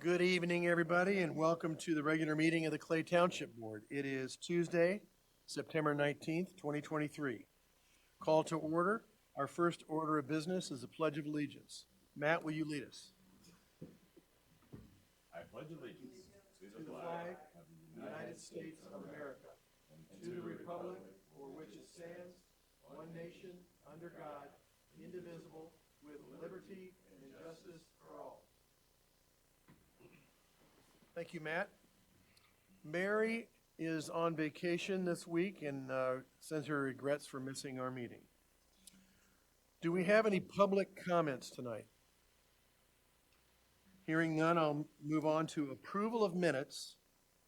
Good evening, everybody, and welcome to the regular meeting of the Clay Township Board. It is Tuesday, September 19th, 2023. Call to order. Our first order of business is the Pledge of Allegiance. Matt, will you lead us? I pledge allegiance to To the flag of the United States of America and to the republic for which it stands, one nation, under God, indivisible, with liberty and justice for all. Thank you, Matt. Mary is on vacation this week and sends her regrets for missing our meeting. Do we have any public comments tonight? Hearing none, I'll move on to approval of minutes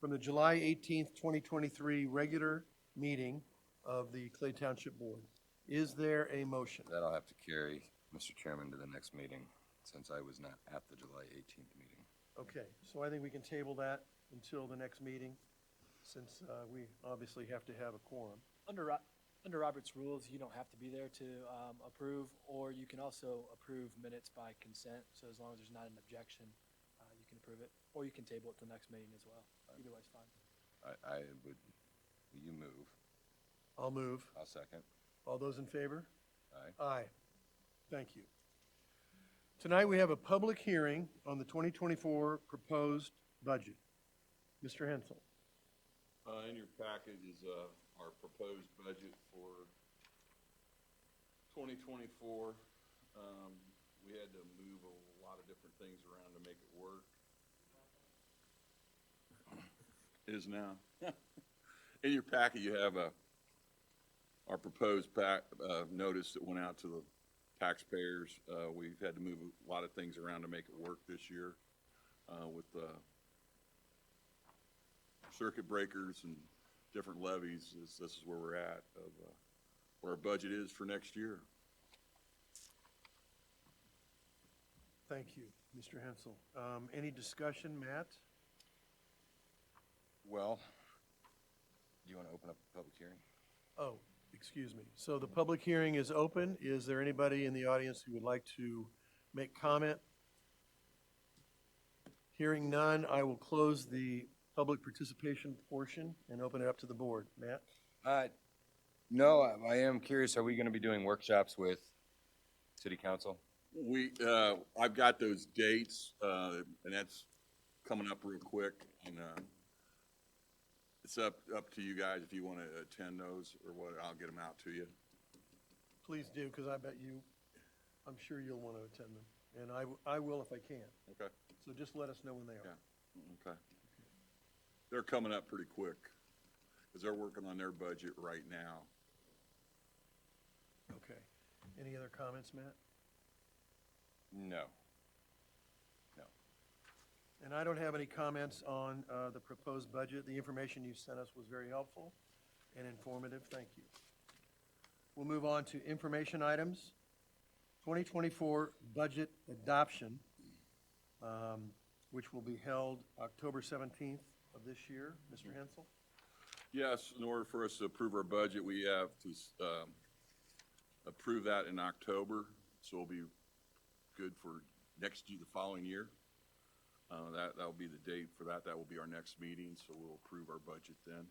from the July 18th, 2023 regular meeting of the Clay Township Board. Is there a motion? That'll have to carry, Mr. Chairman, to the next meeting, since I was not at the July 18th meeting. Okay, so I think we can table that until the next meeting, since we obviously have to have a quorum. Under Robert's rules, you don't have to be there to approve, or you can also approve minutes by consent. So as long as there's not an objection, you can approve it, or you can table it to the next meeting as well. Either way is fine. I would, will you move? I'll move. I'll second. All those in favor? Aye. Aye. Thank you. Tonight, we have a public hearing on the 2024 proposed budget. Mr. Hensel. In your package is our proposed budget for 2024. We had to move a lot of different things around to make it work. It is now. In your packet, you have our proposed notice that went out to the taxpayers. We've had to move a lot of things around to make it work this year with circuit breakers and different levies. This is where we're at of where our budget is for next year. Thank you, Mr. Hensel. Any discussion, Matt? Well, do you want to open up the public hearing? Oh, excuse me. So the public hearing is open. Is there anybody in the audience who would like to make comment? Hearing none, I will close the public participation portion and open it up to the board. Matt? No, I am curious, are we going to be doing workshops with city council? I've got those dates, and that's coming up real quick, and it's up to you guys if you want to attend those or what. I'll get them out to you. Please do, because I'm sure you'll want to attend them, and I will if I can. Okay. So just let us know when they are. Yeah. Okay. They're coming up pretty quick because they're working on their budget right now. Okay. Any other comments, Matt? No. And I don't have any comments on the proposed budget. The information you sent us was very helpful and informative. Thank you. We'll move on to information items. 2024 budget adoption, which will be held October 17th of this year. Mr. Hensel? Yes, in order for us to approve our budget, we have to approve that in October, so it'll be good for next year, the following year. That'll be the date for that. That will be our next meeting, so we'll approve our budget then.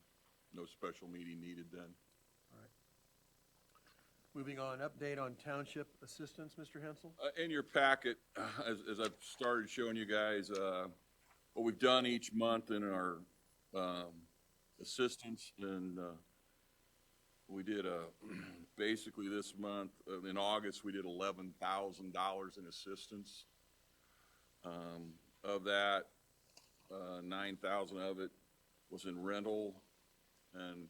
No special meeting needed then. All right. Moving on, update on township assistance, Mr. Hensel? In your packet, as I've started showing you guys, what we've done each month in our assistance, and we did basically this month, in August, we did $11,000 in assistance. Of that, 9,000 of it was in rental, and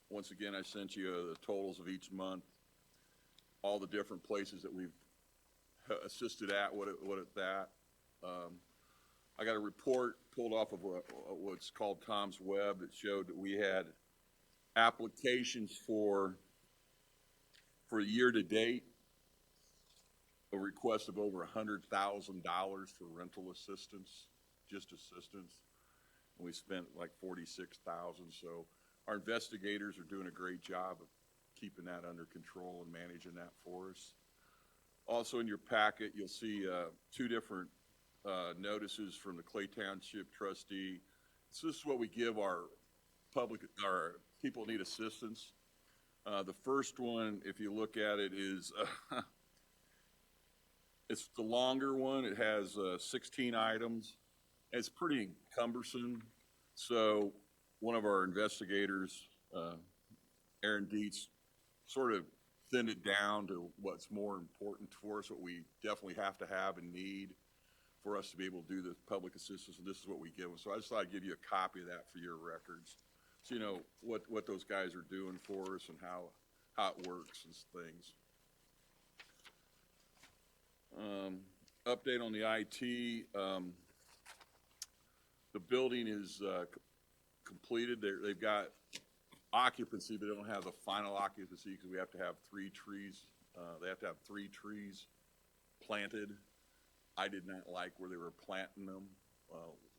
once again, I sent you the totals of each month, all the different places that we've assisted at, what at that. I got a report pulled off of what's called Tom's Web that showed that we had applications for year to date, a request of over $100,000 for rental assistance, just assistance. And we spent like $46,000. So our investigators are doing a great job of keeping that under control and managing that for us. Also in your packet, you'll see two different notices from the Clay Township trustee. So this is what we give our people need assistance. The first one, if you look at it, is, it's the longer one. It has 16 items. It's pretty cumbersome. So one of our investigators, Aaron Dietz, sort of thinned it down to what's more important for us, what we definitely have to have and need for us to be able to do the public assistance, and this is what we give them. So I just thought I'd give you a copy of that for your records, so you know what those guys are doing for us and how it works and things. Update on the IT. The building is completed. They've got occupancy, but they don't have the final occupancy because we have to have 3 trees. They have to have 3 trees planted. I did not like where they were planting them.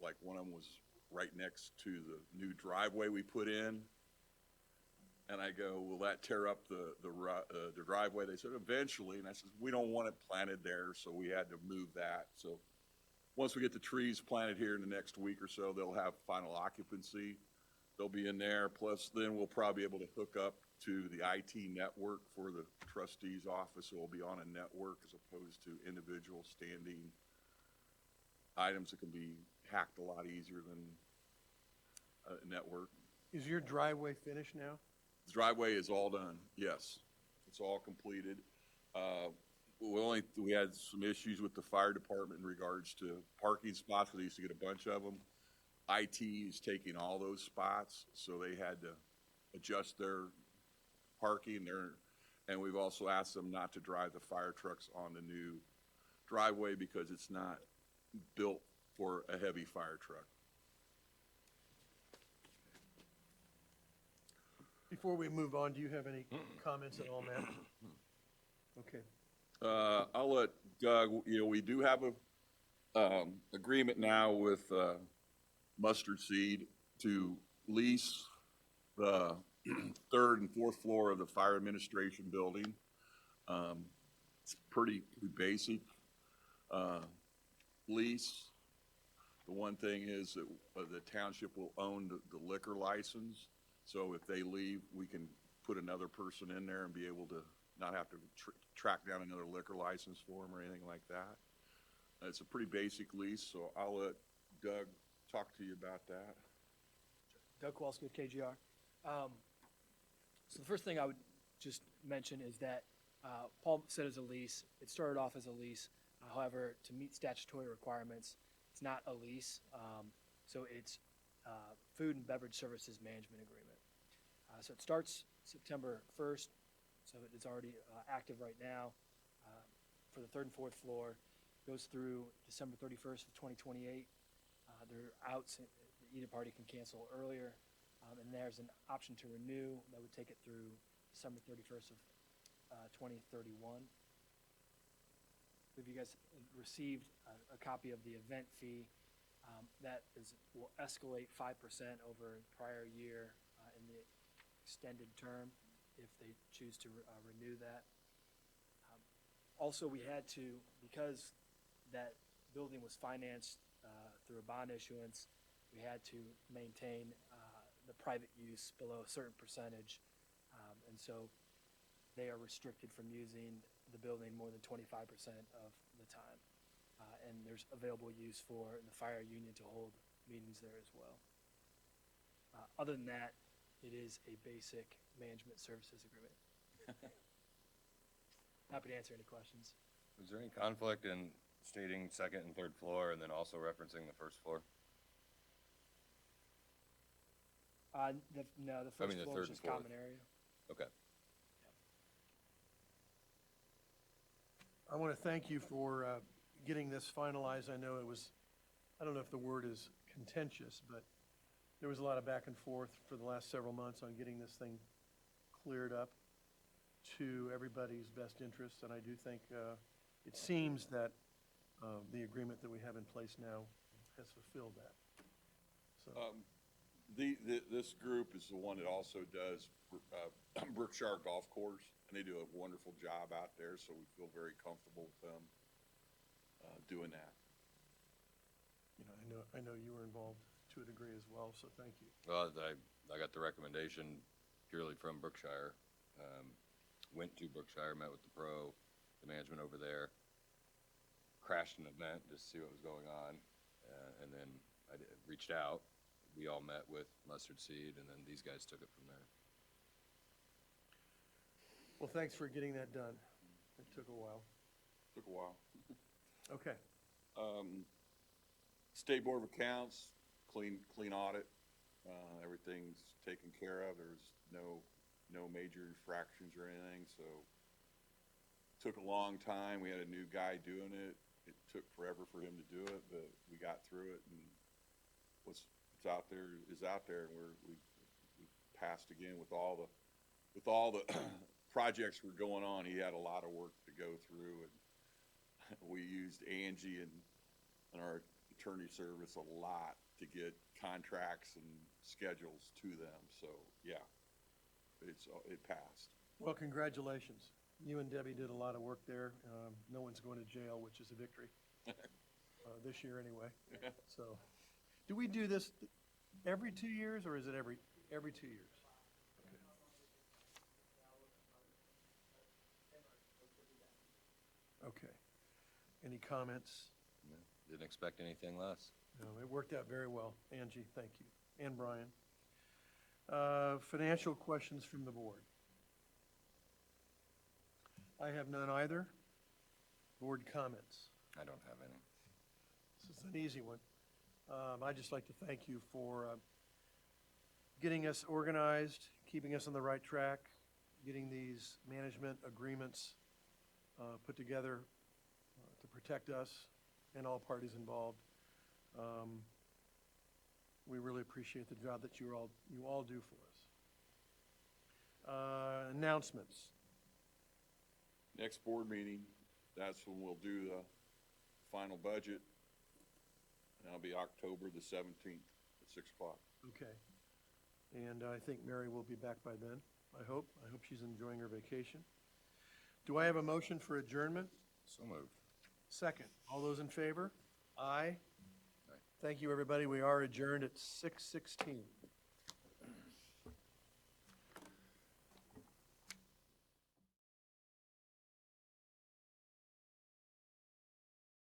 Like one of them was right next to the new driveway we put in. And I go, will that tear up the driveway? They said eventually, and I said, we don't want it planted there, so we had to move that. So once we get the trees planted here in the next week or so, they'll have final occupancy. They'll be in there, plus then we'll probably be able to hook up to the IT network for the trustee's office, so we'll be on a network as opposed to individual standing items that can be hacked a lot easier than a network. Is your driveway finished now? The driveway is all done, yes. It's all completed. We had some issues with the fire department in regards to parking spots, because they used to get a bunch of them. IT is taking all those spots, so they had to adjust their parking there. And we've also asked them not to drive the fire trucks on the new driveway because it's not built for a heavy fire truck. Before we move on, do you have any comments at all, Matt? Okay. I'll let Doug, we do have a agreement now with Mustard Seed to lease the 3rd and 4th floor of the fire administration building. It's pretty basic lease. The one thing is that the township will own the liquor license. So if they leave, we can put another person in there and be able to not have to track down another liquor license for them or anything like that. It's a pretty basic lease, so I'll let Doug talk to you about that. Doug Kowalski with KGR. So the first thing I would just mention is that Paul said it's a lease. It started off as a lease. However, to meet statutory requirements, it's not a lease. So it's food and beverage services management agreement. So it starts September 1st. So it's already active right now for the 3rd and 4th floor. Goes through December 31st of 2028. They're out, either party can cancel earlier. And there's an option to renew that would take it through December 31st of 2031. If you guys received a copy of the event fee, will escalate 5% over the prior year in the extended term if they choose to renew that. Also, we had to, because that building was financed through a bond issuance, we had to maintain the private use below a certain percentage. And so they are restricted from using the building more than 25% of the time. And there's available use for the fire union to hold meetings there as well. Other than that, it is a basic management services agreement. Happy to answer any questions. Was there any conflict in stating 2nd and 3rd floor and then also referencing the 1st floor? No, the I first mean, the floor is 3rd and just 4th. common area. Okay. I want to thank you for getting this finalized. I know it was, I don't know if the word is contentious, but there was a lot of back and forth for the last several months on getting this thing cleared up to everybody's best interest. And I do think it seems that the agreement that we have in place now has fulfilled that. So. This group is the one that also does Brookshire Golf Course, and they do a wonderful job out there, so we feel very comfortable with them doing that. I know you were involved to a degree as well, so thank you. Well, I got the recommendation purely from Brookshire. Went to Brookshire, met with the pro, the management over there, crashed an event just to see what was going on, and then reached out. We all met with Mustard Seed, and then these guys took it from there. Well, thanks for getting that done. It took a while. Took a while. Okay. State Board of Accounts, clean audit. Everything's taken care of. There's no major infractions or anything, so took a long time. We had a new guy doing it. It took forever for him to do it, but we got through it, and what's out there is out there, and we passed again with all the projects were going on. He had a lot of work to go through, and we used Angie and our attorney service a lot to get contracts and schedules to them. So, yeah, it passed. Well, congratulations. You and Debbie did a lot of work there. No one's going to jail, which is a victory, this year anyway. So, do we do this every 2 years, or is it every 2 years? Okay. Any comments? Yeah. Didn't expect anything less. No, it worked out very well. Angie, thank you. And Brian. Financial questions from the board. I have none either. Board comments. I don't have any. This is an easy one. I'd just like to thank you for getting us organized, keeping us on the right track, getting these management agreements put together to protect us and all parties involved. We really appreciate the job that you all do for us. Announcements. Next board meeting, that's when we'll do the final budget. That'll be October the 17th at 6 o'clock. Okay. And I think Mary will be back by then, I hope. I hope she's enjoying her vacation. Do I have a motion for adjournment? So moved. Second. All those in favor? Aye. Aye. Thank you, everybody. We are adjourned at 6:16.